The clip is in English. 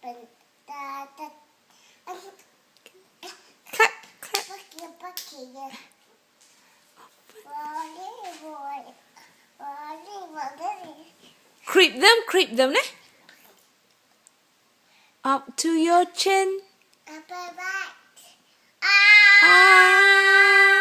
Clap, clap. Creep them nè. Up to your chin. Ah.